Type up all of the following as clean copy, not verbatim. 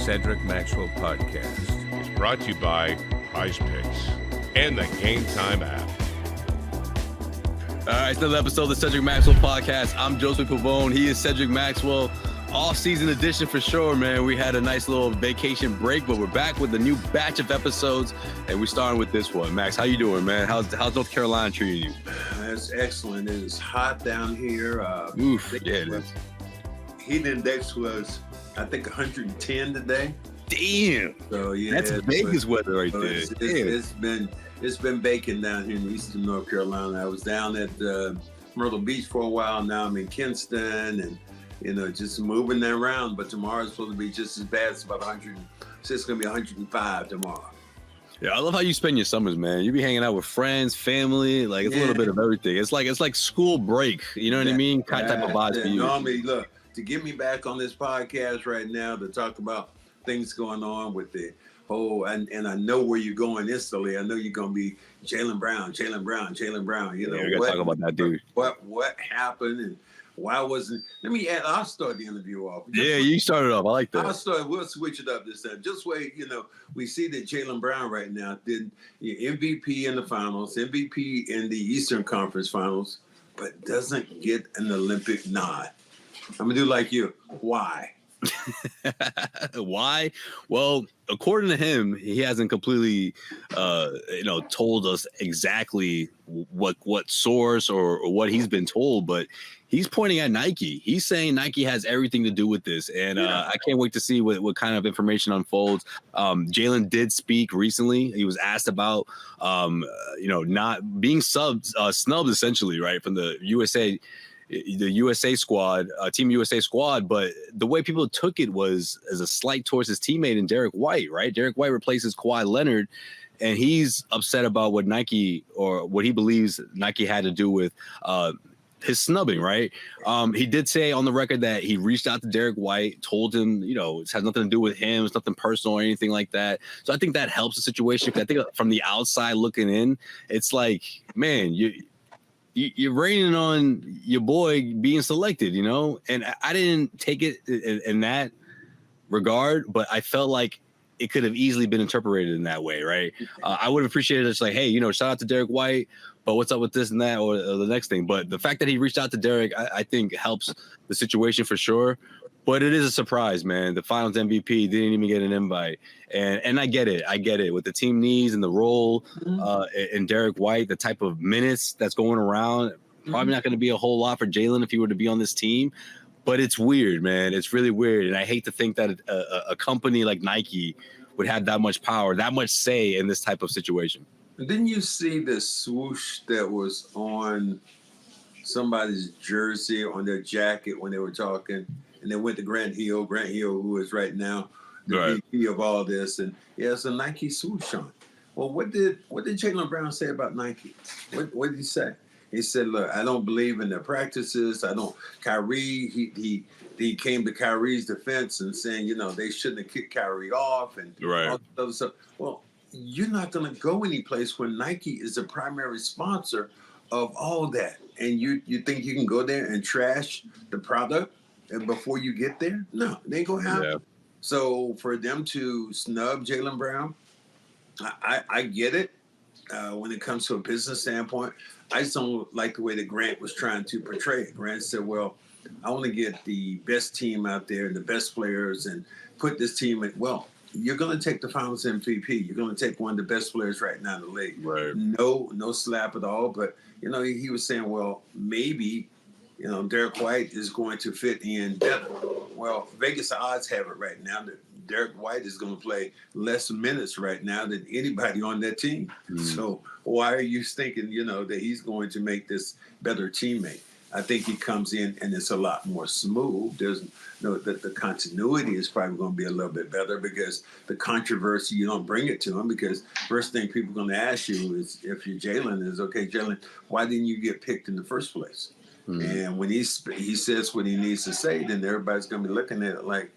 Cedric Maxwell Podcast is brought to you by Prize Picks and the Game Time app. All right, it's another episode of the Cedric Maxwell Podcast. I'm Josue Pavon. He is Cedric Maxwell. Off-season edition for sure, man. We had a nice little vacation break, but we're back with a new batch of episodes, and we're starting with this one. Max, how you doing, man? How's North Carolina treating you? That's excellent. It is hot down here. Oof, yeah, it is. Heat index was, I think, 110 today. Damn. So yeah, that's Vegas weather right there. It's been baking down here in eastern North Carolina. I was down at Myrtle Beach for a while. Now I'm in Kinston, and just moving that around. But tomorrow's supposed to be just as bad. It's about 100. So it's gonna be 105 tomorrow. Yeah, I love how you spend your summers, man. You be hanging out with friends, family, like it's a little bit of everything. It's like school break. You know what I mean? Type of vibes for you. Normally, look, to get me back on this podcast right now to talk about things going on with the whole, and I know where you're going instantly. I know you're gonna be Jaylen Brown. You know, we gotta talk about that dude. What happened and why wasn't? I'll start the interview off. You started off. I like that. We'll switch it up this time. Just wait. We see that Jaylen Brown right now did MVP in the finals, MVP in the Eastern Conference Finals, but doesn't get an Olympic nod. I'm gonna do like you. Why? Why? Well, according to him, he hasn't completely, told us exactly what source or what he's been told, but he's pointing at Nike. He's saying Nike has everything to do with this, and I can't wait to see what kind of information unfolds. Jaylen did speak recently. He was asked about, not being snubbed essentially, right, from the USA squad, Team USA squad, but the way people took it was as a slight towards his teammate in Derrick White, right? Derrick White replaces Kawhi Leonard, and he's upset about what Nike, or what he believes Nike had to do with his snubbing, right? He did say on the record that he reached out to Derrick White, told him, it has nothing to do with him, it's nothing personal or anything like that. So I think that helps the situation. I think from the outside looking in, it's like, man, you're raining on your boy being selected, and I didn't take it in that regard, but I felt like it could have easily been interpreted in that way, right? I would have appreciated it. It's like, hey, shout out to Derrick White, but what's up with this and that, or the next thing. But the fact that he reached out to Derrick, I think helps the situation for sure. But it is a surprise, man. The Finals MVP didn't even get an invite, and I get it with the team needs and the role, and Derrick White, the type of minutes that's going around. Probably not going to be a whole lot for Jaylen if he were to be on this team, but it's weird, man. It's really weird, and I hate to think that a company like Nike would have that much power, that much say in this type of situation. Didn't you see the swoosh that was on somebody's jersey, on their jacket when they were talking? And they went to Grant Hill, who is right now the VP of all this, and it's a Nike swoosh on. Well, what did Jaylen Brown say about Nike? What did he say? He said, "Look, I don't believe in their practices. I don't." Kyrie, he came to Kyrie's defense and saying, they shouldn't have kicked Kyrie off and all that other stuff. Well, you're not going to go any place where Nike is the primary sponsor of all that, and you think you can go there and trash the product? And before you get there, no, it ain't gonna happen. Yeah. So for them to snub Jaylen Brown, I get it. When it comes to a business standpoint, I just don't like the way that Grant was trying to portray it. Grant said, "Well, I want to get the best team out there, the best players, and put this team in." Well, you're gonna take the Finals MVP. You're gonna take one of the best players right now in the league. Right. No slap at all. But he was saying, well, maybe. Derrick White is going to fit in better. Well, Vegas odds have it right now that Derrick White is going to play less minutes right now than anybody on that team. So why are you thinking, that he's going to make this better teammate? I think he comes in and it's a lot more smooth. There's the continuity is probably going to be a little bit better because the controversy, you don't bring it to him because first thing people are going to ask you is if you're Jaylen is, okay, Jaylen, why didn't you get picked in the first place? And when he says what he needs to say, then everybody's going to be looking at it like,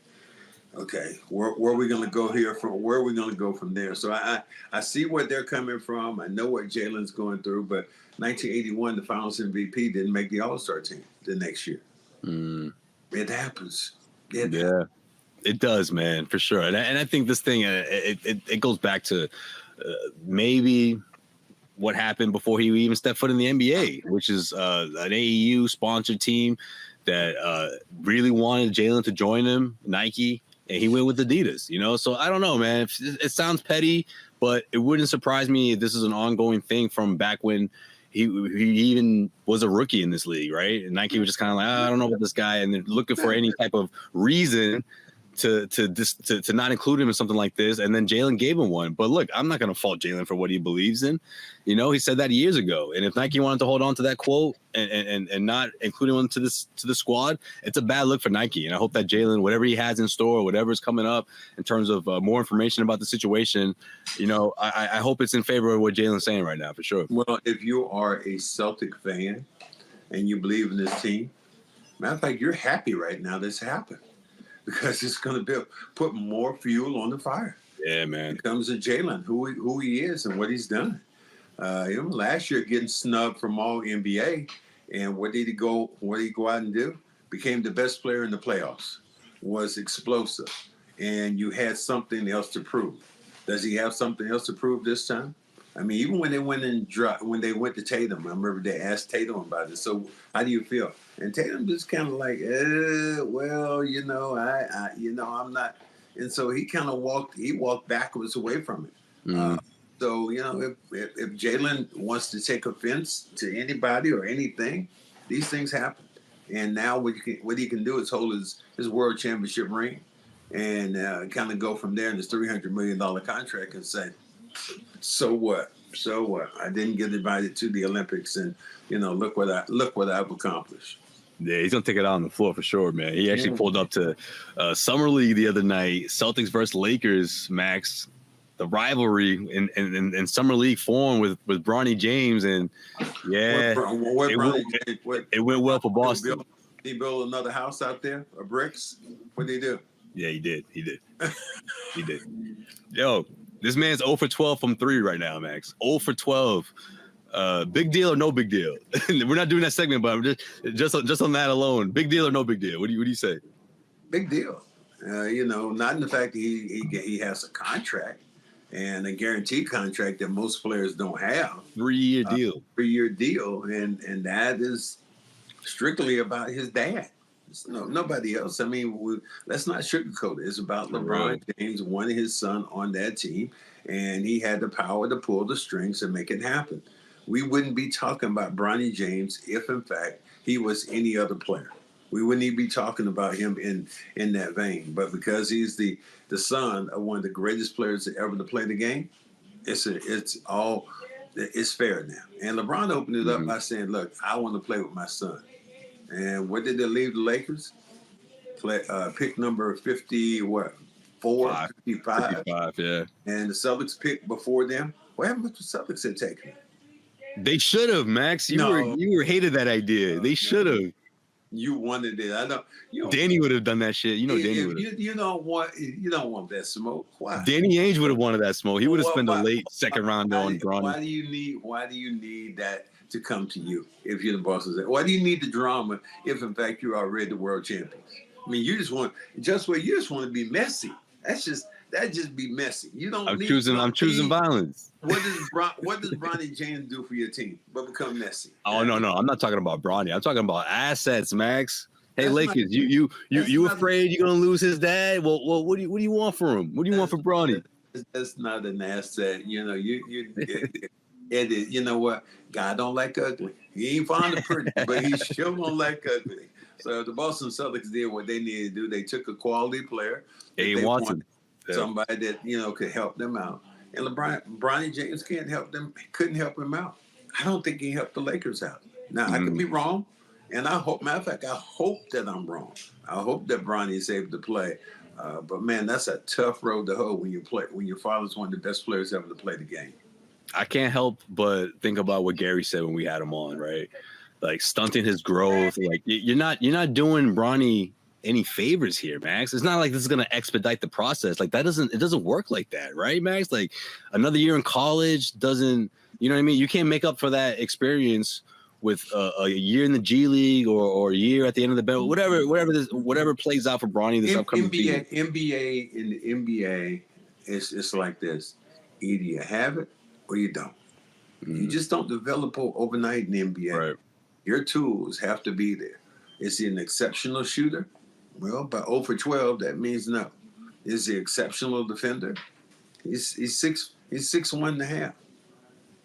okay, where are we going to go here from? Where are we going to go from there? So I see where they're coming from. I know what Jaylen's going through, but 1981, the Finals MVP didn't make the All-Star team the next year. It happens. It does, man, for sure. And I think this thing, it goes back to maybe what happened before he even stepped foot in the NBA, which is an AEU sponsored team that really wanted Jaylen to join him, Nike, and he went with Adidas, you know? So I don't know, man. It sounds petty, but it wouldn't surprise me if this is an ongoing thing from back when he even was a rookie in this league, right? And Nike was just kind of like, I don't know about this guy, and they're looking for any type of reason to not include him in something like this, and then Jaylen gave him one. But look, I'm not going to fault Jaylen for what he believes in. You know, he said that years ago, and if Nike wanted to hold on to that quote and not include him to the squad, it's a bad look for Nike. And I hope that Jaylen, whatever he has in store, whatever's coming up in terms of more information about the situation, you know, I hope it's in favor of what Jaylen's saying right now, for sure. Well, if you are a Celtic fan and you believe in this team, matter of fact, you're happy right now this happened. Because it's going to put more fuel on the fire. Yeah, man. It comes to Jaylen, who he is and what he's done. Last year getting snubbed from all NBA, and what did he go out and do? Became the best player in the playoffs. Was explosive, and you had something else to prove. Does he have something else to prove this time? I mean, even when they went to Tatum, I remember they asked Tatum about it. So, how do you feel? And Tatum just kind of like, well, you know, I'm not. And so he kind of walked backwards away from it. Mm. So, you know, if Jaylen wants to take offense to anybody or anything, these things happen. And now what he can do is hold his world championship ring and kind of go from there in this $300 million contract and say, so what? So what? I didn't get invited to the Olympics, and you know, look what I've accomplished. Yeah, he's gonna take it out on the floor for sure, man. He actually pulled up to Summer League the other night, Celtics versus Lakers, Max. The rivalry in Summer League form with Bronny James, and yeah, it went well for Boston. He built another house out there, of bricks. What did he do? Yeah, he did. He did. Yo, this man's 0 for 12 from 3 right now, Max. 0 for 12. Big deal or no big deal? We're not doing that segment, but I'm just on that alone. Big deal or no big deal? What do you say? Big deal. You know, not in the fact that he has a contract and a guaranteed contract that most players don't have. 3-year deal. 3-year deal, and that is strictly about his dad. Nobody else. I mean, let's not sugarcoat it. It's about LeBron James wanting his son on that team, and he had the power to pull the strings and make it happen. We wouldn't be talking about Bronny James if, in fact, he was any other player. We wouldn't even be talking about him in that vein. But because he's the son of one of the greatest players ever to play the game, it's fair now. And LeBron opened it up by saying, "Look, I want to play with my son." And what did they leave the Lakers? Pick number 55. 55, yeah. And the Celtics picked before them. What happened if the Celtics had taken it? They should have, Max. You were hated that idea. They should have. You wanted it. I know. Danny would have done that shit. You know, Danny would have. You don't want that smoke. Why? Danny Ainge would have wanted that smoke. He would have spent a late second round on Bronny. Why do you need that to come to you if you're the Boston Celtics? Why do you need the drama if, in fact, you're already the world champions? I mean, you just want to be messy. That just be messy. You don't. I'm choosing violence. What does Bronny James do for your team but become messy? Oh no, I'm not talking about Bronny. I'm talking about assets, Max. Hey, Lakers, you afraid you're gonna lose his dad? Well, what do you want for him? What do you want for Bronny? That's not an asset. You know, Eddie, you know what? God don't like ugly. He ain't fond of pretty, but he sure don't like ugly. So the Boston Celtics did what they needed to do. They took a quality player. They wanted somebody that could help them out. And Bronny James couldn't help him out. I don't think he helped the Lakers out. Now I could be wrong, and I hope that I'm wrong. I hope that Bronny is able to play. But man, that's a tough road to hoe when your father's one of the best players ever to play the game. I can't help but think about what Gary said when we had him on, right? Like stunting his growth. Like you're not doing Bronny any favors here, Max. It's not like this is gonna expedite the process. Like it doesn't work like that, right, Max? Like another year in college doesn't, you know what I mean? You can't make up for that experience with a year in the G League or a year at the end of the bench, whatever plays out for Bronny this upcoming season. NBA in the NBA, it's like this: either you have it or you don't. You just don't develop overnight in the NBA. Right. Your tools have to be there. Is he an exceptional shooter? Well, by 0 for 12, that means no. Is he an exceptional defender? He's 6'1" and a half.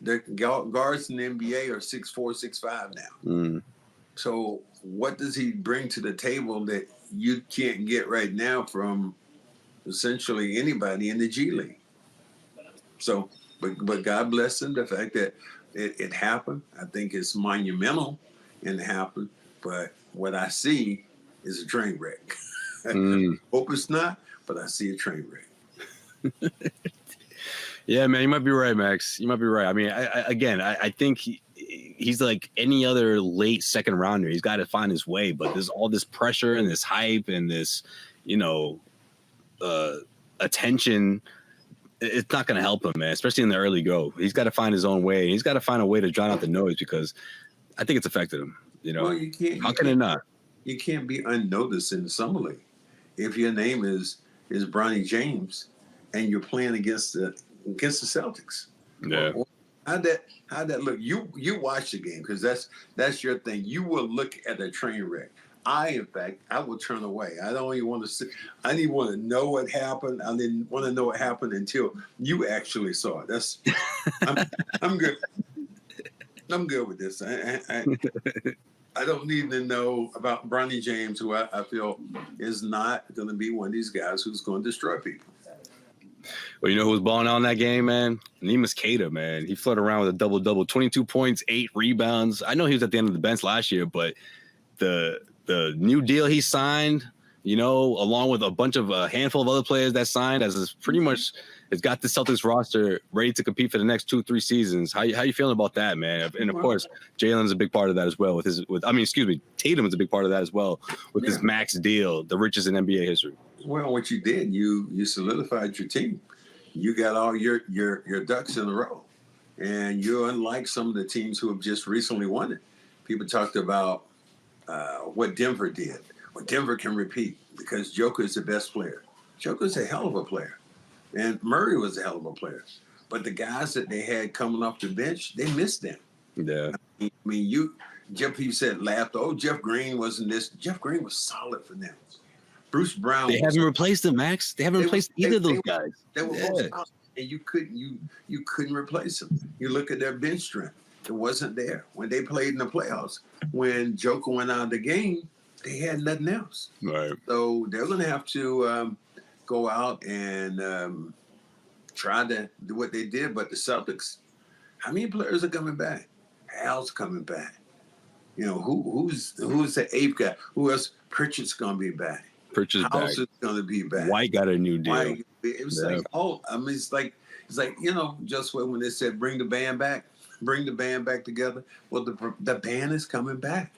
The guards in the NBA are 6'4", 6'5" now. So what does he bring to the table that you can't get right now from essentially anybody in the G League? So, but God bless him. The fact that it happened, I think it's monumental and it happened. But what I see is a train wreck. Hope it's not, but I see a train wreck. Yeah, man, you might be right, Max. You might be right. I mean, I think he's like any other late second rounder. He's got to find his way, but there's all this pressure and this hype and this, attention. It's not going to help him, man, especially in the early go. He's got to find his own way. He's got to find a way to drown out the noise because I think it's affected him. Well, you can't. How can it not? You can't be unnoticed in the summer league if your name is Bronny James and you're playing against the Celtics. Yeah. How'd that look? You watch the game because that's your thing. You will look at a train wreck. In fact, I will turn away. I don't even want to see. I didn't want to know what happened. I didn't want to know what happened until you actually saw it. I'm good. I'm good with this. I don't need to know about Bronny James, who I feel is not going to be one of these guys who's going to destroy people. Well, you know who was balling out in that game, man? Neemias Queta, man. He flirted around with a double-double, 22 points, 8 rebounds. I know he was at the end of the bench last year, but the new deal he signed, along with a handful of other players that signed, has pretty much has got the Celtics roster ready to compete for the next 2-3 seasons. How you feeling about that, man? And of course, Jaylen's a big part of that as well. Tatum's a big part of that as well with his max deal, the richest in NBA history. Well, what you did, you solidified your team. You got all your ducks in a row, and you're unlike some of the teams who have just recently won it. People talked about what Denver did. What Denver can repeat because Joker is the best player. Joker's a hell of a player, and Murray was a hell of a player. But the guys that they had coming off the bench, they missed them. Yeah. I mean, Jeff laughed. Oh, Jeff Green wasn't this. Jeff Green was solid for them. Bruce Brown. They haven't replaced him, Max. They haven't replaced either of those guys. They were both out, and you couldn't replace them. You look at their bench strength; it wasn't there when they played in the playoffs. When Joker went out of the game, they had nothing else. Right. So they're going to have to go out and try to do what they did. But the Celtics, how many players are coming back? Hal's coming back. Who's the eighth guy? Who else? Pritchard's going to be back. Pritchard's back. House is going to be back. White got a new deal. It was it's like just when they said bring the band back together. Well, the band is coming back,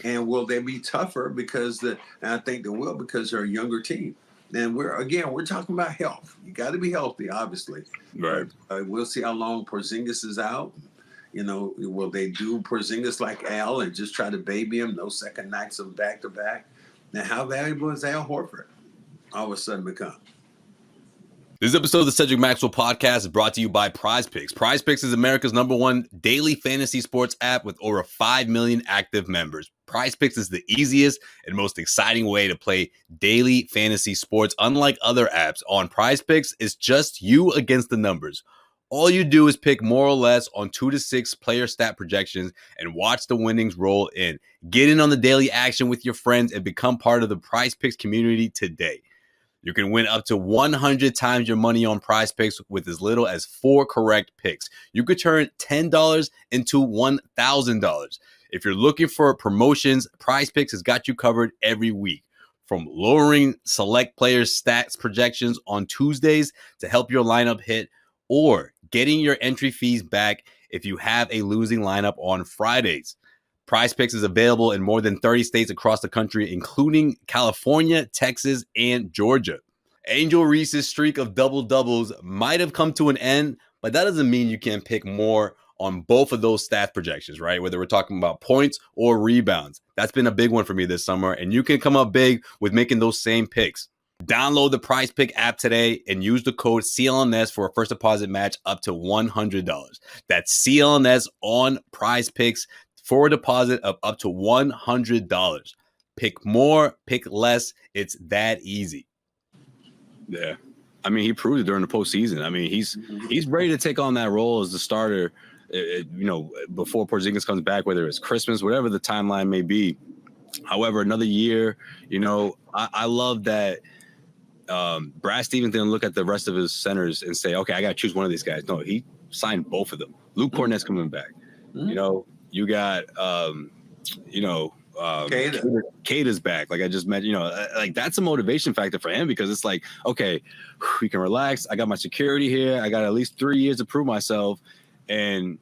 and will they be tougher and I think they will because they're a younger team. And we're talking about health. You got to be healthy, obviously. Right. We'll see how long Porzingis is out. Will they do Porzingis like Al and just try to baby him? No second nights of back to back. Now, how valuable is Al Horford all of a sudden become? This episode of the Cedric Maxwell Podcast is brought to you by Prize Picks. Prize Picks is America's #1 daily fantasy sports app with over 5 million active members. Prize Picks is the easiest and most exciting way to play daily fantasy sports. Unlike other apps, on Prize Picks, it's just you against the numbers. All you do is pick more or less on 2 to 6 player stat projections and watch the winnings roll in. Get in on the daily action with your friends and become part of the Prize Picks community today. You can win up to 100 times your money on Prize Picks with as little as 4 correct picks. You could turn $10 into $1,000. If you're looking for promotions, Prize Picks has got you covered every week. From lowering select players' stats projections on Tuesdays to help your lineup hit, or getting your entry fees back if you have a losing lineup on Fridays. Prize Picks is available in more than 30 states across the country, including California, Texas, and Georgia. Angel Reese's streak of double-doubles might have come to an end, but that doesn't mean you can't pick more on both of those stat projections, right? Whether we're talking about points or rebounds. That's been a big one for me this summer, and you can come up big with making those same picks. Download the Prize Pick app today and use the code CLNS for a first deposit match up to $100. That's CLNS on Prize Picks for a deposit of up to $100. Pick more, pick less. It's that easy. Yeah. I mean, he proved it during the postseason. I mean, he's ready to take on that role as the starter, before Porzingis comes back, whether it's Christmas, whatever the timeline may be. However, another year, I love that Brad Stevens didn't look at the rest of his centers and say, okay, I got to choose one of these guys. No, he signed both of them. Luke Cornett's coming back. You got, Kata's back. Like I just mentioned, like that's a motivation factor for him because it's like, okay, we can relax. I got my security here. I got at least 3 years to prove myself, and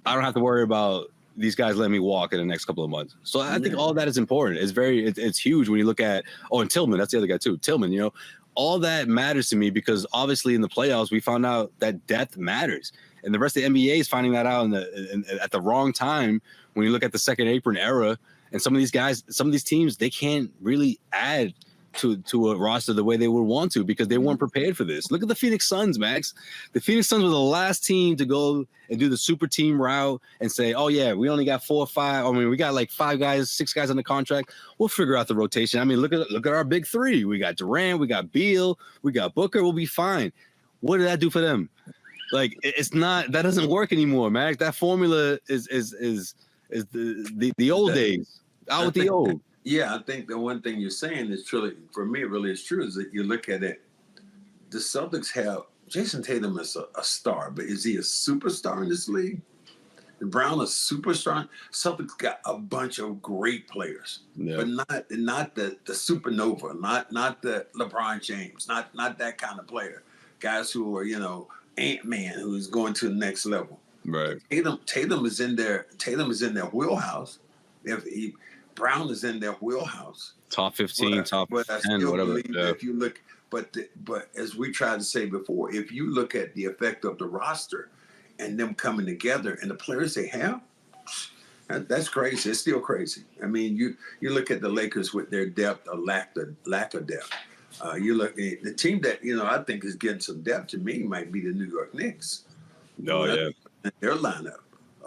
I don't have to worry about these guys letting me walk in the next couple of months. So I think all that is important. It's huge when you look at, and Tillman, that's the other guy too. Tillman, all that matters to me because obviously in the playoffs, we found out that depth matters. And the rest of the NBA is finding that out at the wrong time when you look at the second apron era. And some of these guys, some of these teams, they can't really add to a roster the way they would want to because they weren't prepared for this. Look at the Phoenix Suns, Max. The Phoenix Suns were the last team to go and do the super team route and say, oh, yeah, we only got 4 or 5. I mean, we got like 5 guys, 6 guys on the contract. We'll figure out the rotation. I mean, look at our big 3. We got Durant, we got Beal, we got Booker. We'll be fine. What did that do for them? Like, it's not – that doesn't work anymore, Max. That formula is the old days. Out with the old. Yeah, I think the one thing you're saying is truly, for me, really is true, is that you look at it, the Celtics have, Jason Tatum is a star, but is he a superstar in this league? Brown a superstar? Celtics got a bunch of great players, but not the supernova, not the LeBron James, not that kind of player. Guys who are, Ant-Man, who's going to the next level. Right. Tatum is in their wheelhouse. Brown is in their wheelhouse. Top 15, top 10, whatever. If you look, but as we tried to say before, if you look at the effect of the roster and them coming together and the players they have, that's crazy. It's still crazy. I mean, you look at the Lakers with their depth or lack of depth. You look at the team that I think is getting some depth to me might be the New York Knicks. Yeah. Their lineup.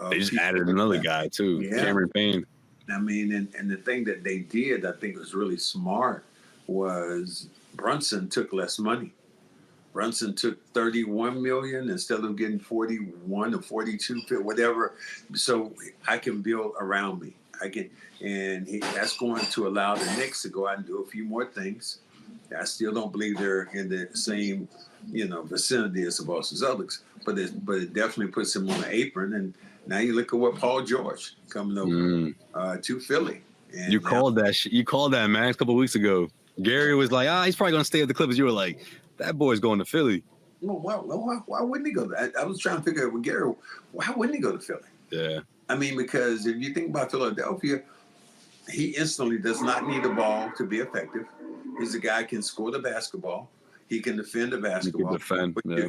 They just added another guy too, Cameron Payne. I mean, and the thing that they did, I think was really smart, was Brunson took less money. Brunson took $31 million instead of getting 41 or 42, whatever. So I can build around me. That's going to allow the Knicks to go out and do a few more things. I still don't believe they're in the same, vicinity as the Boston Celtics, but it definitely puts them on the apron. And now you look at what Paul George coming over to Philly. And you called that, man, a couple of weeks ago. Gary was like, he's probably going to stay at the Clippers. You were like, that boy's going to Philly. Well, why wouldn't he go? I was trying to figure out with Gary, why wouldn't he go to Philly? Yeah. I mean, because if you think about Philadelphia, he instantly does not need the ball to be effective. He's a guy who can score the basketball. He can defend the basketball.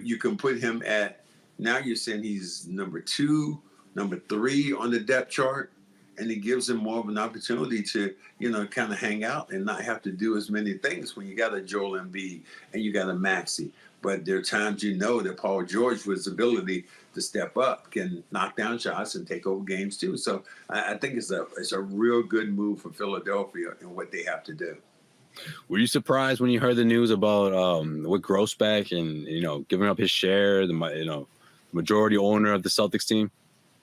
You can put him at, now you're saying he's number 2, number 3 on the depth chart, and it gives him more of an opportunity to, kind of hang out and not have to do as many things when you got a Joel Embiid and you got a Maxey. But there are times that Paul George, with his ability to step up, can knock down shots and take over games too. So I think it's a real good move for Philadelphia and what they have to do. Were you surprised when you heard the news about with Grossbeck and giving up his share, the majority owner of the Celtics team?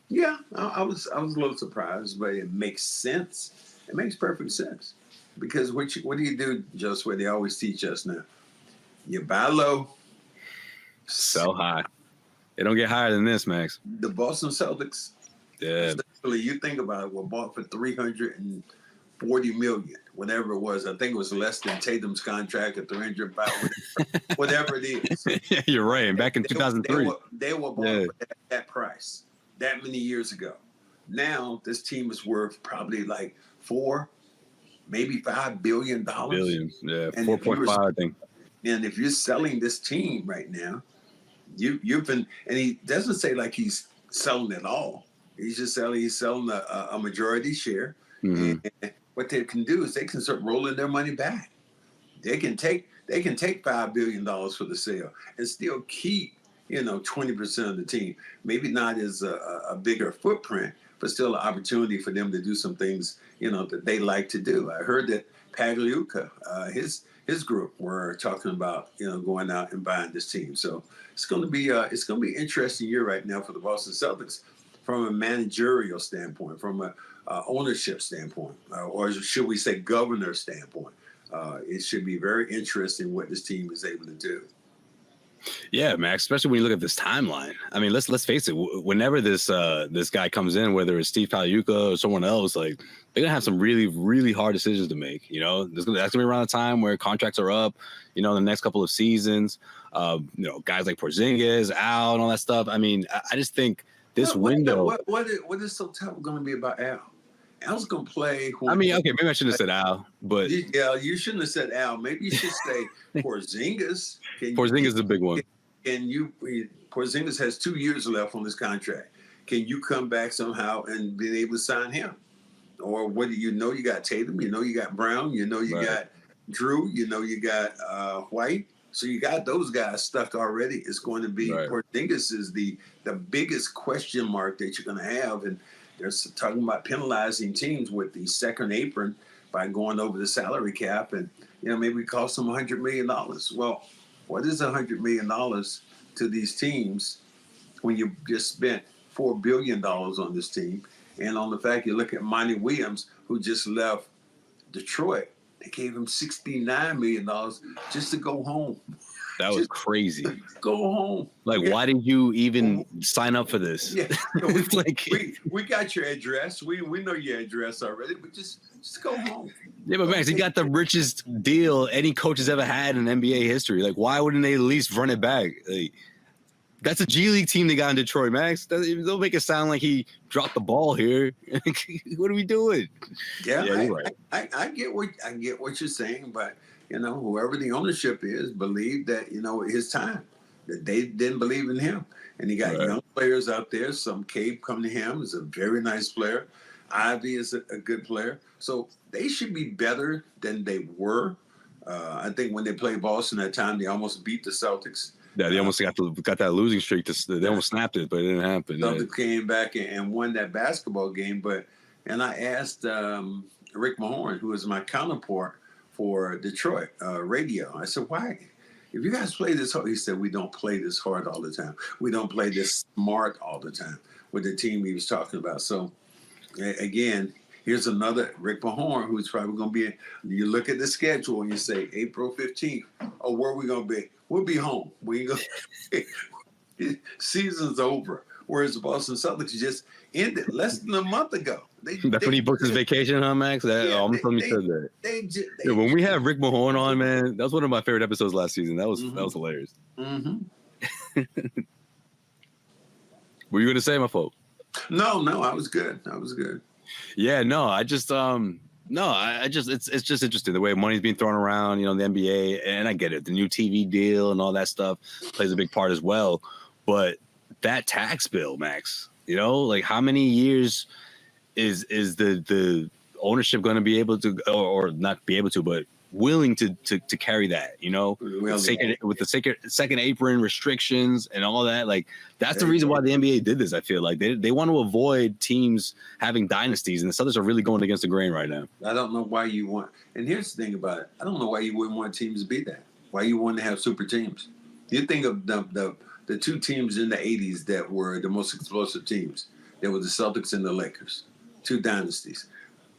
Yeah, I was a little surprised, but it makes sense. It makes perfect sense because what do you do, Josue? They always teach us now. You buy low, sell high. They don't get higher than this, Max. The Boston Celtics. Yeah. You think about it, were bought for $340 million, whatever it was. I think it was less than Tatum's contract at $305, whatever it is. Yeah, you're right. And back in 2003, they were bought for that price that many years ago. Now this team is worth probably like $4, maybe $5 billion. Billions, yeah, 4.5, I think. And if you're selling this team right now, you've been, and he doesn't say like he's selling it all. He's selling a majority share. Mhm. And what they can do is they can start rolling their money back. They can take $5 billion for the sale and still keep 20% of the team. Maybe not as a bigger footprint, but still an opportunity for them to do some things that they like to do. I heard that Pagliuca, his group were talking about going out and buying this team. So it's going to be an interesting year right now for the Boston Celtics from a managerial standpoint, from a ownership standpoint, or should we say governor standpoint. It should be very interesting what this team is able to do. Yeah, Max, especially when you look at this timeline. I mean, let's face it. Whenever this guy comes in, whether it's Steve Pagliuca or someone else, like they're gonna have some really, really hard decisions to make. That's gonna be around the time where contracts are up. In the next couple of seasons. Guys like Porzingis, Al, and all that stuff. I mean, I just think this window. What is so tough going to be about Al? Al's going to play. I mean, okay, maybe I shouldn't have said Al, but you shouldn't have said Al. Maybe you should say Porzingis. Porzingis is the big one. Porzingis has 2 years left on this contract. Can you come back somehow and be able to sign him? Or what do you know? You got Tatum. You got Brown. You got Drew. You got White. So you got those guys stuck already. It's going to be Porzingis is the biggest question mark that you're going to have, and they're talking about penalizing teams with the second apron by going over the salary cap, and maybe cost them $100 million. Well, what is $100 million to these teams when you just spent $4 billion on this team? And on the fact you look at Monty Williams, who just left Detroit, they gave him $69 million just to go home. That was crazy. Go home. Why did you even sign up for this? Yeah, we got your address. We know your address already, but just go home. Yeah, but Max, he got the richest deal any coach has ever had in NBA history. Why wouldn't they at least run it back? That's a G League team they got in Detroit, Max. They'll make it sound like he dropped the ball here. What are we doing? Yeah, you're right. I get what you're saying, but whoever the ownership is believed that his time, that they didn't believe in him, and he got young players out there. Some Cape come to him is a very nice player. Ivy is a good player, so they should be better than they were. I think when they played Boston that time, they almost beat the Celtics. Yeah, they almost got that losing streak. They almost snapped it, but it didn't happen. Celtics came back and won that basketball game. And I asked Rick Mahorn, who is my counterpart for Detroit radio, I said, why? If you guys play this hard, he said, we don't play this hard all the time. We don't play this smart all the time with the team he was talking about. So, again, here's another Rick Mahorn who's probably going to be you look at the schedule and you say, April 15th, oh, where are we going to be? We'll be home. Season's over. Whereas the Boston Celtics just ended less than a month ago. That's when he booked his vacation, huh, Max? I'm from you said that. When we had Rick Mahorn on, man, that was one of my favorite episodes last season. That was hilarious. Mm-hmm. Were you going to say, my folk? No, I was good. Yeah, no, I just it's just interesting the way money's being thrown around, the NBA, and I get it. The new TV deal and all that stuff plays a big part as well. But that tax bill, Max, how many years is the ownership going to be able to, or not be able to, but willing to carry that, with the second apron restrictions and all that. That's the reason why the NBA did this. I feel like they want to avoid teams having dynasties, and the Celtics are really going against the grain right now. I don't know why you want, and here's the thing about it. I don't know why you wouldn't want teams to be that. Why you want to have super teams. You think of the two teams in the 80s that were the most explosive teams. There were the Celtics and the Lakers, two dynasties.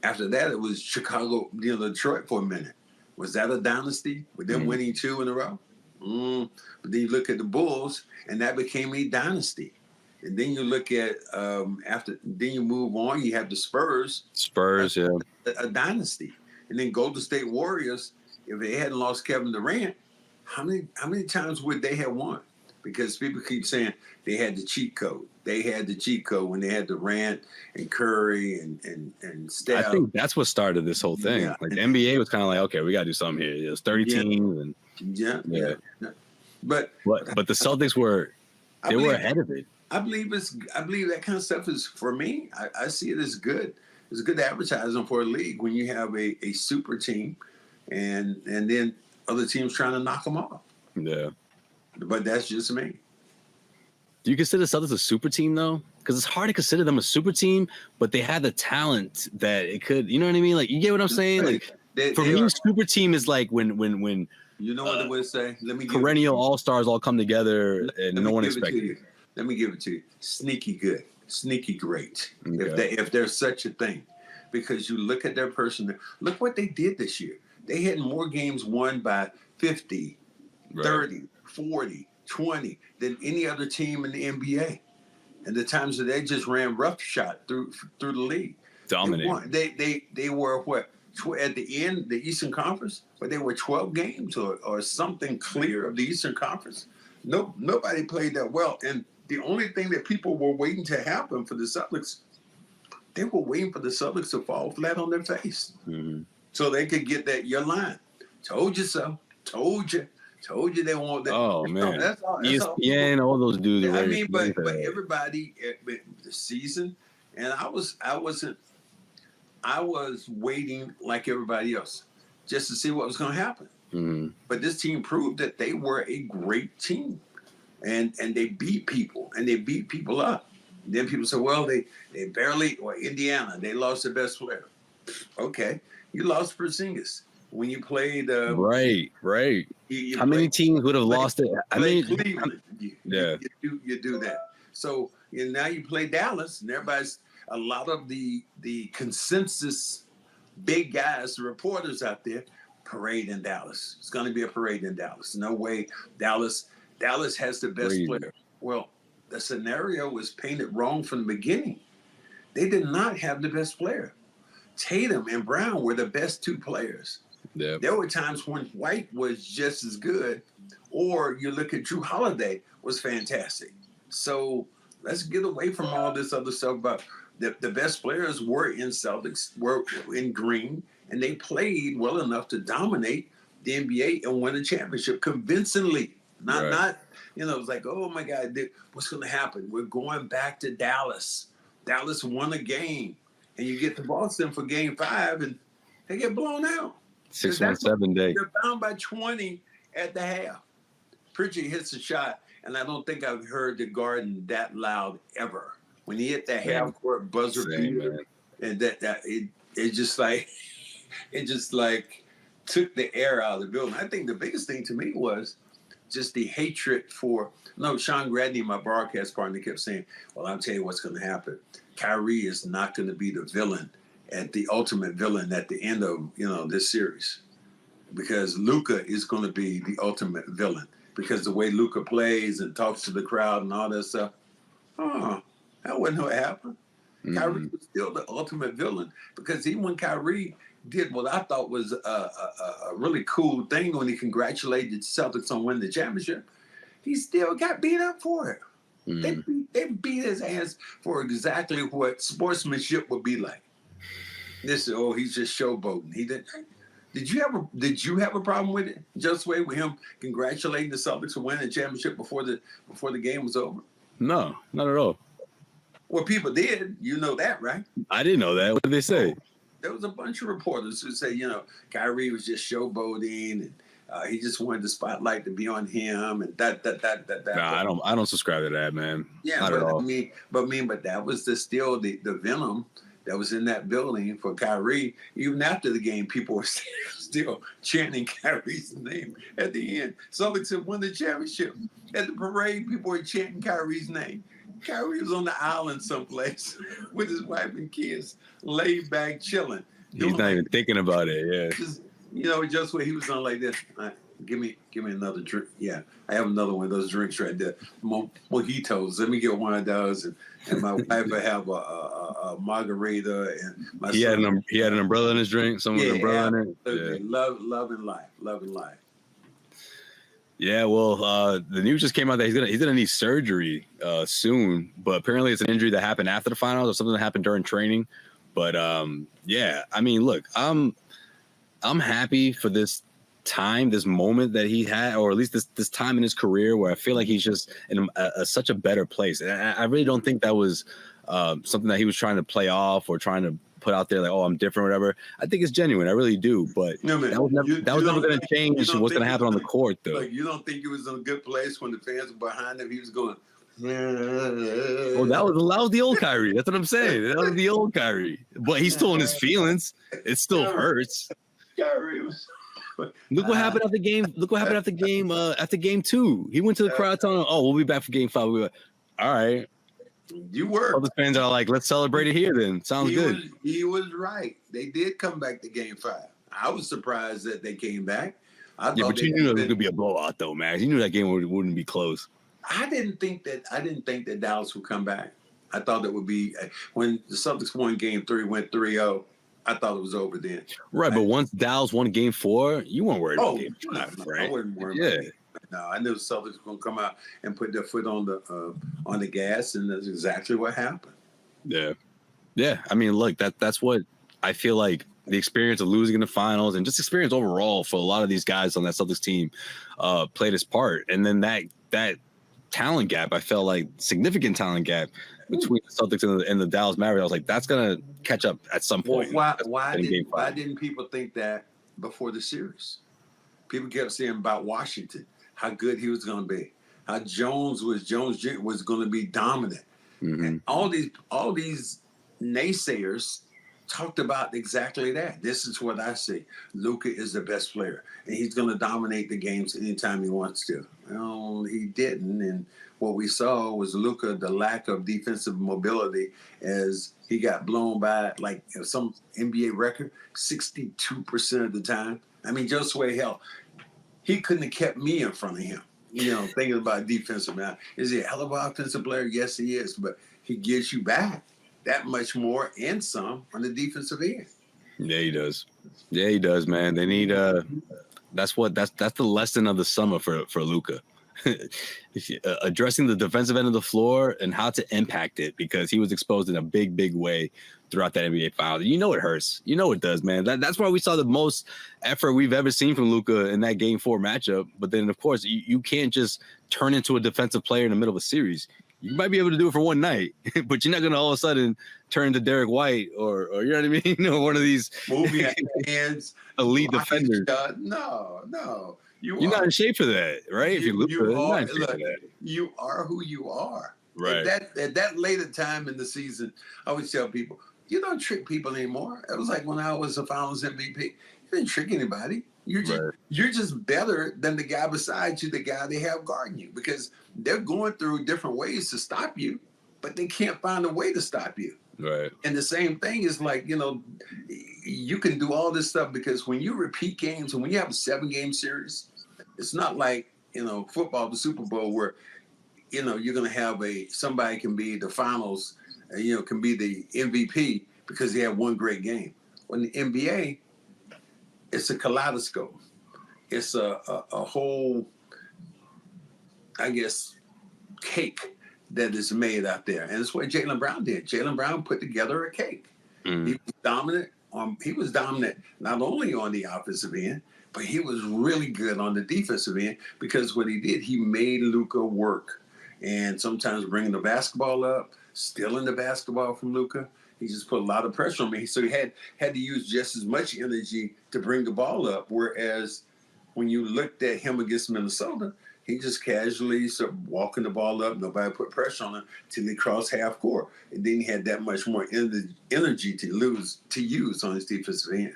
After that, it was Chicago, Detroit for a minute. Was that a dynasty with them winning 2 in a row? But then you look at the Bulls, and that became a dynasty. And then you look at then you move on. You have the Spurs. A dynasty. And then Golden State Warriors. If they hadn't lost Kevin Durant, how many times would they have won? Because people keep saying they had the cheat code. They had the cheat code when they had Durant and Curry and Steph. I think that's what started this whole thing. Yeah. The NBA was kind of like, okay, we got to do something here. It was 30 teams. And yeah. But the Celtics were ahead of it. I believe that kind of stuff is, for me, I see it as good. It's good advertising for a league when you have a super team and then other teams trying to knock them off. Yeah. But that's just me. Do you consider the Celtics a super team though? Because it's hard to consider them a super team, but they have the talent that it could. You know what I mean? Like, you get what I'm saying? Like, for me, super team is like when you know what they would say. Let me perennial all stars all come together and no one expected it. Let me give it to you. Sneaky good, sneaky great. Okay. If there's such a thing, because you look at their person. Look what they did this year. They had more games won by 50, Right. 30, 40, 20 than any other team in the NBA. And the times that they just ran roughshod through the league. Dominating. They were what? At the end, the Eastern Conference, but they were 12 games or something clear of the Eastern Conference. Nobody played that well. And the only thing that people were waiting to happen for the Celtics, they were waiting for the Celtics to fall flat on their face. Mm-hmm. So they could get your line. Told you so. Told you they want that. Oh, man. That's all. ESPN, all those dudes. I mean, but everybody the season, and I was waiting like everybody else just to see what was going to happen. Mm-hmm. But this team proved that they were a great team, and they beat people, and they beat people up. And then people say, well, they barely, or Indiana, they lost their best player. Okay, you lost Porzingis when you played. Right. How many teams would have lost it? I mean, Cleveland. Yeah. You do that. So now you play Dallas, and a lot of the consensus big guys, the reporters out there, parade in Dallas. It's going to be a parade in Dallas. No way. Dallas has the best player. Well, the scenario was painted wrong from the beginning. They did not have the best player. Tatum and Brown were the best two players. Yep. There were times when White was just as good, or you look at Drew Holiday was fantastic. So let's get away from all this other stuff about the best players were in Celtics, were in green, and they played well enough to dominate the NBA and win a championship convincingly. Not it's like, oh my God, what's going to happen? We're going back to Dallas. Dallas won a game, and you get to Boston for Game 5, and they get blown out. 617 day. They're down by 20 at the half. Pritchard hits a shot, and I don't think I've heard the Garden that loud ever. When he hit that half-court buzzer beater, and it just like took the air out of the building. I think the biggest thing to me was just the hatred for. No, Sean Gradney, my broadcast partner, kept saying, "Well, I'll tell you what's going to happen. Kyrie is not going to be the villain." At the ultimate villain at the end of this series, because Luka is going to be the ultimate villain, because the way Luka plays and talks to the crowd and all that stuff. That wasn't what happened. Mm-hmm. Kyrie was still the ultimate villain, because even when Kyrie did what I thought was a really cool thing when he congratulated the Celtics on winning the championship, he still got beat up for it. Mm-hmm. They beat his ass for exactly what sportsmanship would be like. He's just showboating. He didn't. Did you have a problem with it, Josue, with him congratulating the Celtics for winning the championship before the game was over? No, not at all. Well, people did. You know that, right? I didn't know that. What did they say? There was a bunch of reporters who say, Kyrie was just showboating, and he just wanted the spotlight to be on him, and that. Nah, I don't subscribe to that, man. Yeah, not at all. But that was still the venom that was in that building for Kyrie. Even after the game, people were still chanting Kyrie's name at the end. Celtics had won the championship. At the parade, people were chanting Kyrie's name. Kyrie was on the island someplace with his wife and kids, laid back, chilling. He's not even thinking about it, yeah. Just where he was on like this. Give me another drink. Yeah, I have another one of those drinks right there. Mojitos. Let me get one of those. And my wife will have a margarita. And he had an umbrella in his drink. Someone with an umbrella in it. Yeah. Love and life. Yeah, well, the news just came out that he's gonna need surgery soon, but apparently it's an injury that happened after the finals or something that happened during training. But yeah, I mean, look, I'm happy for this time, this moment that he had, or at least this time in his career where I feel like he's just in such a better place. And I really don't think that was something that he was trying to play off or trying to put out there like, oh, I'm different or whatever. I think it's genuine. I really do. But that was never going to change what's going to happen on the court, though. Like, you don't think he was in a good place when the fans were behind him? He was going, well, that was the old Kyrie. That's what I'm saying. That was the old Kyrie. But he's still in his feelings. It still hurts. Kyrie was. Look what happened after game. Look what happened after game 2. He went to the crowd telling them, "Oh, we'll be back for game 5." We were like, all right. You were. All the fans are like, "Let's celebrate it here." Then sounds good. He was right. They did come back to game 5. I was surprised that they came back. But you knew it was gonna be a blowout, though, man. You knew that game wouldn't be close. I didn't think that Dallas would come back. I thought it would be when the Celtics won game 3, went 3-0. I thought it was over then. Right, but once Dallas won game 4, you weren't worried about game 5, right? I wasn't worried about it. No, I knew the Celtics were going to come out and put their foot on the gas, and that's exactly what happened. Yeah. I mean, look, that's what I feel like the experience of losing in the finals and just experience overall for a lot of these guys on that Celtics team played its part. And then that talent gap, I felt like significant talent gap between the Celtics and the Dallas Mavericks. I was like, that's gonna catch up at some point. Why didn't people think that before the series? People kept saying about Washington, how good he was going to be, how Jones was going to be dominant, and all these naysayers talked about exactly that. This is what I see. Luka is the best player, and he's going to dominate the games anytime he wants to. Well, he didn't, and what we saw was Luka, the lack of defensive mobility, as he got blown by like some NBA record 62% of the time. I mean, Josue, hell, he couldn't have kept me in front of him. Thinking about defensive now. Is he a hell of an offensive player? Yes, he is, but he gives you back that much more and some on the defensive end. Yeah, he does. Yeah, he does, man. They need that's the lesson of the summer for Luka. Addressing the defensive end of the floor and how to impact it, because he was exposed in a big way throughout that NBA Finals. You know it hurts. You know it does, man. That's why we saw the most effort we've ever seen from Luka in that Game 4 matchup. But then, of course, you can't just turn into a defensive player in the middle of a series. You might be able to do it for one night, but you're not going to all of a sudden turn to Derrick White or you know what I mean? One of these moving hands, elite defenders. No. You're not in shape for that, right? If you you are who you are. Right. At that later time in the season, I would tell people, you don't trick people anymore. It was like when I was a Finals MVP. You didn't trick anybody. You're just better than the guy beside you, the guy they have guarding you, because they're going through different ways to stop you, but they can't find a way to stop you. Right. And the same thing is like, you can do all this stuff because when you repeat games and when you have a 7-game series, it's not like, football, the Super Bowl, where, you're going to have somebody can be the finals, can be the MVP because they have one great game. When the NBA, it's a kaleidoscope. It's a whole, I guess, cake that is made out there. And it's what Jaylen Brown did. Jaylen Brown put together a cake. He was dominant. He was dominant not only on the offensive end, but he was really good on the defensive end, because what he did, he made Luka work. And sometimes bringing the basketball up, stealing the basketball from Luka, he just put a lot of pressure on me. So he had to use just as much energy to bring the ball up. Whereas when you looked at him against Minnesota, he just casually started walking the ball up. Nobody put pressure on him till he crossed half court. And then he had that much more energy to use on his defensive end.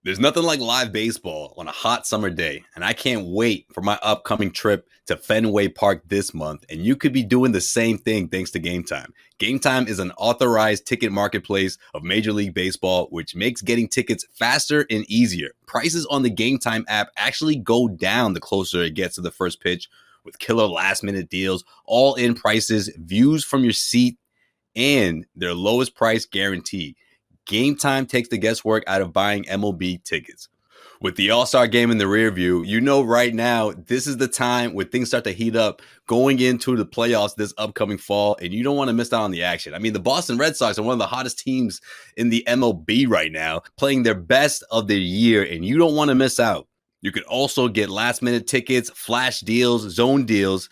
There's nothing like live baseball on a hot summer day, and I can't wait for my upcoming trip to Fenway Park this month, and you could be doing the same thing thanks to Game Time. Game Time is an authorized ticket marketplace of Major League Baseball, which makes getting tickets faster and easier. Prices on the Game Time app actually go down the closer it gets to the first pitch, with killer last-minute deals, all-in prices, views from your seat, and their lowest price guarantee. Game Time takes the guesswork out of buying MLB tickets. With the All-Star game in the rear view, right now, this is the time where things start to heat up going into the playoffs this upcoming fall, and you don't want to miss out on the action. I mean, the Boston Red Sox are one of the hottest teams in the MLB right now, playing their best of their year, and you don't want to miss out. You can also get last-minute tickets, flash deals, zone deals,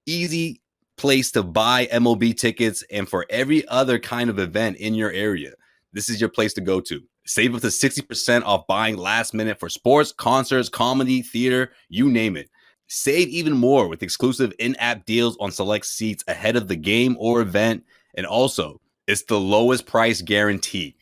easy place to buy MLB tickets, and for every other kind of event in your area. This is your place to go to. Save up to 60% off buying last minute for sports, concerts, comedy, theater, you name it. Save even more with exclusive in-app deals on select seats ahead of the game or event. And also, it's the lowest price guarantee,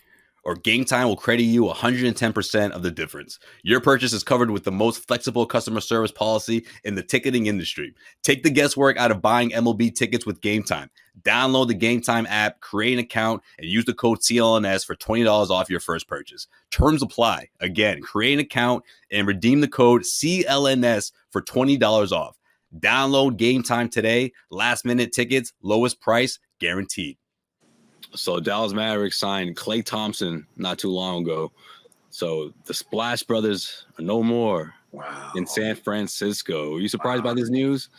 or Game Time will credit you 110% of the difference. Your purchase is covered with the most flexible customer service policy in the ticketing industry. Take the guesswork out of buying MLB tickets with Game Time. Download the Game Time app, create an account, and use the code CLNS for $20 off your first purchase. Terms apply. Again, create an account and redeem the code CLNS for $20 off. Download Game Time today. Last minute tickets, lowest price, guaranteed. So Dallas Mavericks signed Klay Thompson not too long ago. So the Splash Brothers are no more in San Francisco. Are you surprised by this news?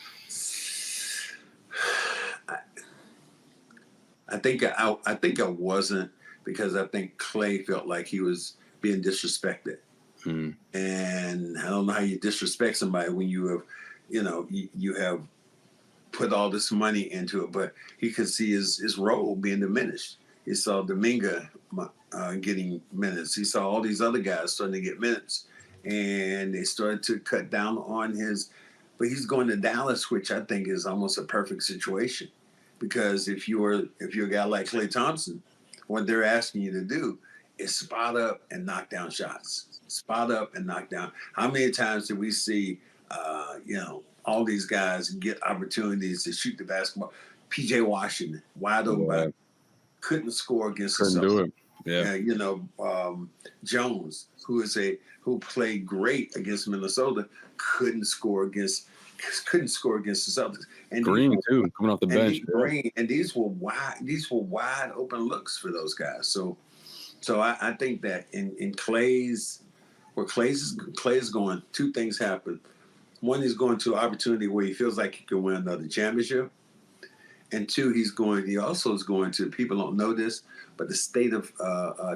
I think I wasn't, because I think Klay felt like he was being disrespected. And I don't know how you disrespect somebody when you have, you have put all this money into it, but he could see his role being diminished. He saw Dominga getting minutes. He saw all these other guys starting to get minutes, and they started to cut down on his. But he's going to Dallas, which I think is almost a perfect situation, because if you're a guy like Klay Thompson, what they're asking you to do is spot up and knock down shots. Spot up and knock down. How many times did we see, all these guys get opportunities to shoot the basketball? P.J. Washington, wide open, couldn't score against Couldn't do it. Yeah. Jones, who played great against Minnesota, couldn't score against the Celtics. And Green too, coming off the bench. And these were wide open looks for those guys. So I think that in Klay's going, two things happen. One, he's going to an opportunity where he feels like he can win another championship. And two, he also is going to, people don't know this, but the state of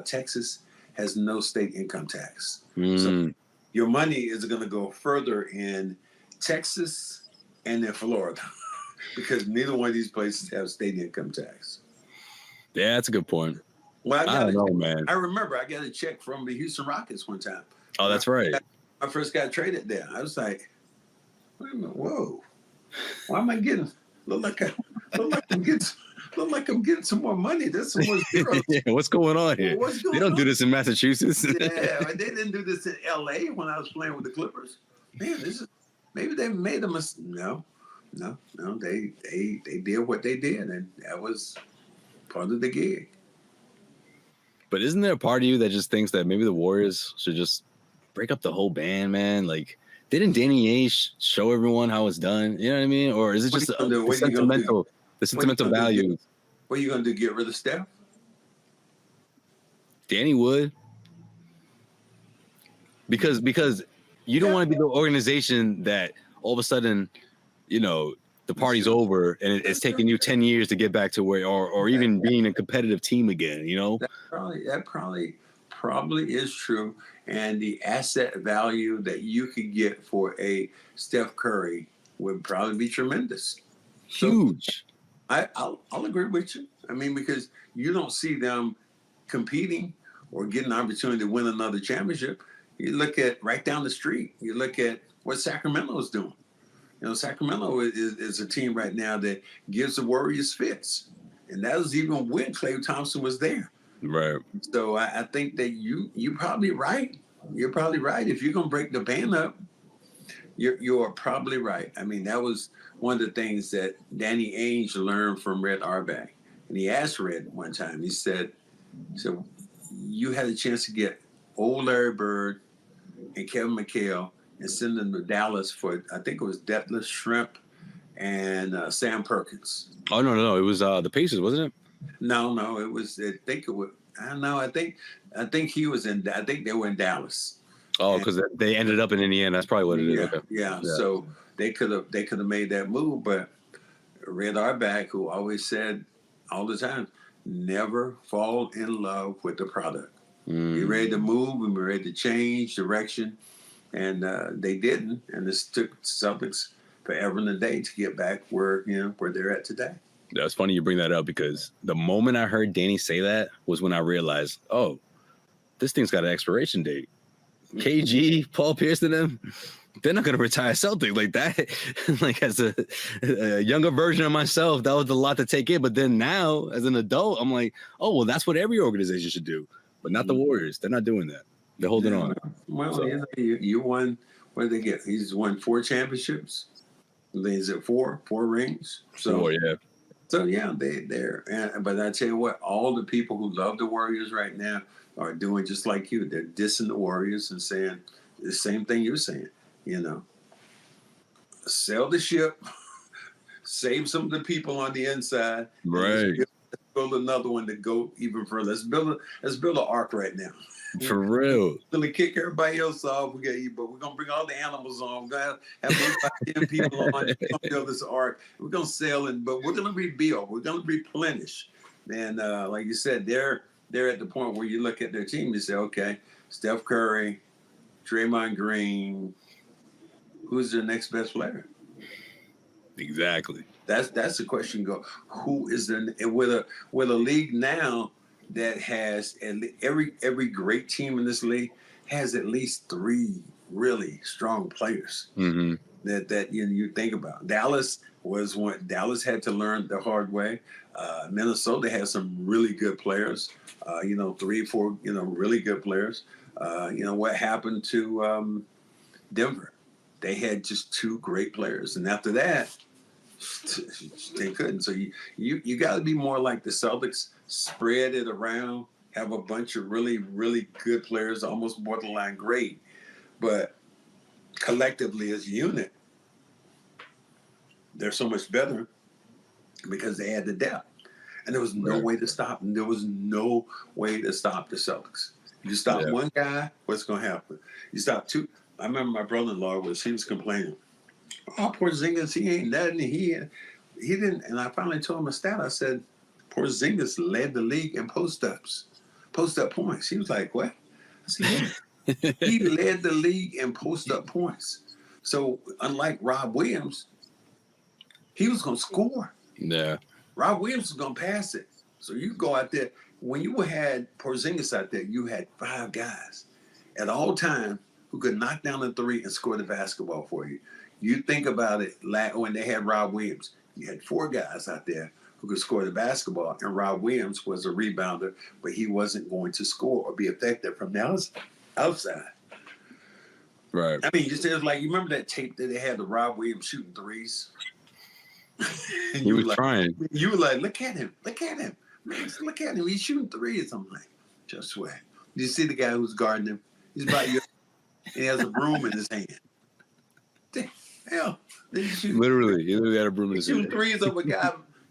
Texas has no state income tax. So your money is going to go further in Texas and in Florida because neither one of these places have state income tax. Yeah, that's a good point. Well, I don't know, man. I remember I got a check from the Houston Rockets one time. Oh, that's right. I first got traded there. I was like, wait a minute, whoa. Why am I getting look like I'm getting some more money. There's some more zeros. Yeah, what's going on here? They don't do this in Massachusetts. Yeah, they didn't do this in LA when I was playing with the Clippers. Man, maybe they made a mistake. No. They did what they did, and that was part of the gig. But isn't there a part of you that just thinks that maybe the Warriors should just break up the whole band, man? Like, didn't Danny Ainge show everyone how it's done? You know what I mean? Or is it just the sentimental value? What are you going to do, get rid of Steph? Danny would. Because you don't want to be the organization that all of a sudden, the party's over and it's taking you 10 years to get back to where, or even being a competitive team again, That probably is true. And the asset value that you could get for a Steph Curry would probably be tremendous. Huge. So I'll agree with you. I mean, because you don't see them competing or getting an opportunity to win another championship. You look at right down the street. You look at what Sacramento is doing. Sacramento is a team right now that gives the Warriors fits. And that was even when Klay Thompson was there. Right. So I think that you're probably right. You're probably right. If you're going to break the band up, you're probably right. I mean, that was one of the things that Danny Ainge learned from Red Auerbach. And he asked Red one time, he said, you had a chance to get old Larry Bird and Kevin McHale and send them to Dallas for, I think it was Detlef Shrimp and Sam Perkins. Oh, no. It was the Pacers, wasn't it? No. It was, I think it was, I don't know. I think he was I think they were in Dallas. Oh, because they ended up in Indiana. That's probably what it is. Yeah, okay. Yeah. So they could have made that move, but Red Auerbach, who always said all the time, never fall in love with the product. Be ready to move and be ready to change direction. and they didn't. And this took Celtics forever and a day to get back where they're at today. That's funny you bring that up because the moment I heard Danny say that was when I realized, oh, this thing's got an expiration date. KG, Paul Pierce, and them, they're not going to retire Celtic like that. Like as a younger version of myself, that was a lot to take in. But then now, as an adult, I'm like, oh, well, that's what every organization should do, but not the Warriors. They're not doing that. They're holding on. Well, so, you won. What did they get? He's won 4 championships. Is it 4 rings? So 4, yeah. So yeah, they're. But I tell you what, all the people who love the Warriors right now are doing just like you. They're dissing the Warriors and saying the same thing you're saying. Sell the ship, save some of the people on the inside. Right. Let's build another one to go even further. Let's build an ark right now. For real. We're gonna kick everybody else off. We got you, but we're gonna bring all the animals on. We're gonna have 10 people on. We're gonna build this ark. We're gonna sail it, but we're gonna rebuild. We're gonna replenish. And like you said, they're at the point where you look at their team. You say, okay, Steph Curry, Draymond Green. Who's their next best player? Exactly. That's the question. Go. Who is there with a league now that has every great team in this league has at least 3 really strong players that you think about. Dallas was one. Dallas had to learn the hard way. Minnesota has some really good players. 3, 4 really good players. What happened to Denver? They had just 2 great players, and after that, they couldn't. So you got to be more like the Celtics. Spread it around. Have a bunch of really, really good players, almost borderline great, but collectively as a unit, they're so much better because they had the depth, and there was no way to stop them. There was no way to stop the Celtics. You stop one guy, what's going to happen? You stop 2. I remember my brother-in-law he was complaining. Oh, Porzingis, he ain't nothing. He didn't. And I finally told him a stat. I said, Porzingis led the league in post-up points. He was like, what? I said, yeah. He led the league in post-up points. So unlike Rob Williams, he was going to score. Yeah. Rob Williams was going to pass it. So you go out there. When you had Porzingis out there, you had 5 guys at all time who could knock down a 3 and score the basketball for you. You think about it, when they had Rob Williams, you had 4 guys out there who could score the basketball, and Rob Williams was a rebounder, but he wasn't going to score or be effective from the outside. Right. I mean, you remember that tape that they had the Rob Williams shooting 3s? He was trying. You were like, look at him. Man, look at him. He's shooting 3s. I'm like, just wait. You see the guy who's guarding him? He's about your and he has a broom in his hand. Hell, Literally, he had a broom in his hand. Shooting 3s of a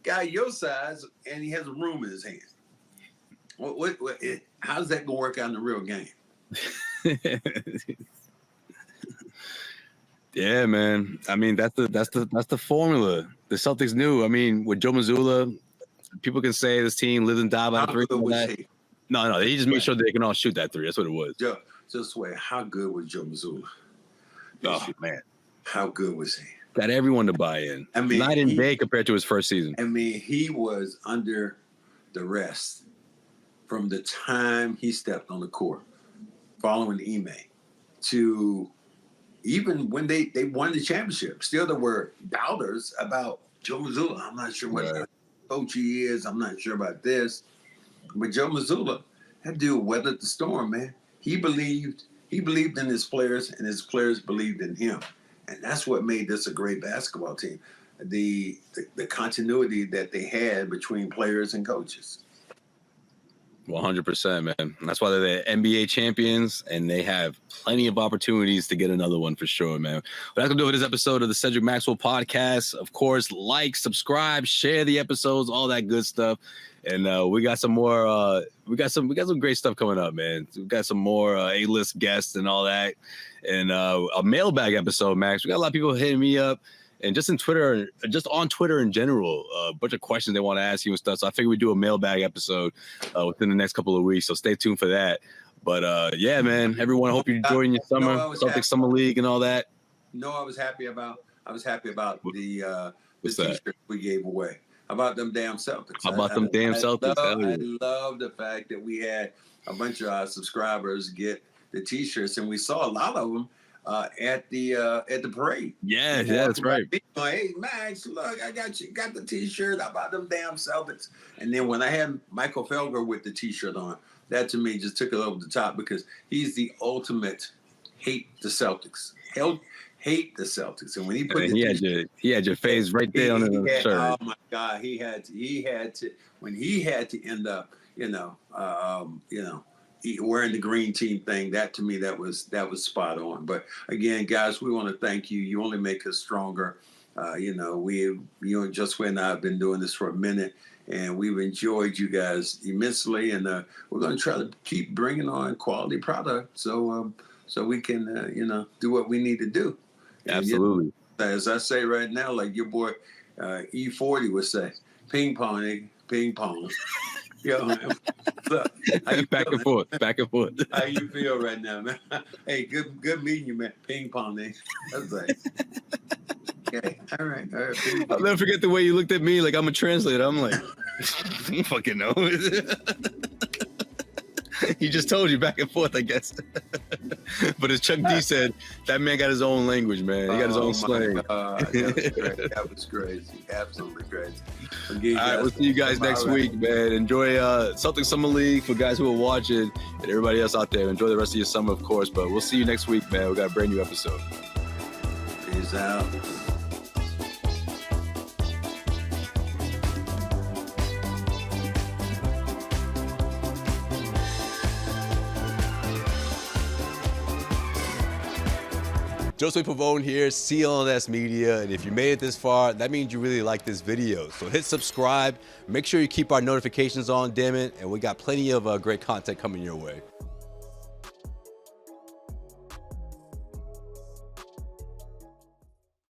guy your size, and he has a broom in his hand. How's that gonna work out in the real game? Yeah, man. I mean, that's the formula. The Celtics knew. I mean, with Joe Mazzulla, people can say this team lives and dies by 3. No, he just made sure they can all shoot that 3. That's what it was. Just wait. How good was Joe Mazzulla? Oh man, how good was he? Got everyone to buy in. I mean, night and day compared to his first season. I mean, he was under the rest from the time he stepped on the court, following Ime, to even when they won the championship. Still, there were doubters about Joe Mazzulla. I'm not sure what coach he is. I'm not sure about this. But Joe Mazzulla, that dude weathered the storm, man. He believed in his players, and his players believed in him. And that's what made this a great basketball team. The continuity that they had between players and coaches. 100%, man. And that's why they're the NBA champions, and they have plenty of opportunities to get another one for sure, man. But that's going to do it for this episode of the Cedric Maxwell Podcast. Of course, like, subscribe, share the episodes, all that good stuff. And we got some more. We got some great stuff coming up, man. We got some more A-list guests and all that, and a mailbag episode, Max. We got a lot of people hitting me up, and just on Twitter in general, a bunch of questions they want to ask you and stuff. So I figured we'd do a mailbag episode within the next couple of weeks. So stay tuned for that. But yeah, man, everyone, hope you're enjoying your summer, Celtics Summer League and all that. I was happy about the What's that? T-shirt we gave away. How about them damn Celtics? How about them damn Celtics? I love the fact that we had a bunch of our subscribers get the T-shirts, and we saw a lot of them at the parade. Yeah, that's right. Hey, Max, look, I got the T-shirt. How about them damn Celtics? And then when I had Michael Felger with the T-shirt on, that to me just took it over the top because he's the ultimate hate the Celtics. Hate the Celtics, and when he put he had your face right there on the shirt. Oh my God, he had to when he had to end up, wearing the green team thing. That to me, that was spot on. But again, guys, we want to thank you. You only make us stronger. You and Josue and I have been doing this for a minute, and we've enjoyed you guys immensely. And we're going to try to keep bringing on quality product, so we can do what we need to do. Absolutely. And, as I say right now, like your boy E40 would say, ping pong, nigga, ping pong. Look, back and forth. How you feel right now, man? Hey, good meeting you, man. Ping pong, nigga. That's right. Okay, all right. I'll never forget the way you looked at me like I'm a translator. I'm like, I don't fucking know. He just told you back and forth, I guess. But as Chuck D said, that man got his own language, man. He got his own slang. That was crazy. Absolutely crazy. Again, all right, we'll see you guys next week, man. Enjoy Celtics Summer League for guys who are watching and everybody else out there. Enjoy the rest of your summer, of course. But we'll see you next week, man. We got a brand new episode. Peace out. Josue Pavon here, CLNS Media, and if you made it this far, that means you really like this video. So hit subscribe, make sure you keep our notifications on, damn it, and we got plenty of great content coming your way.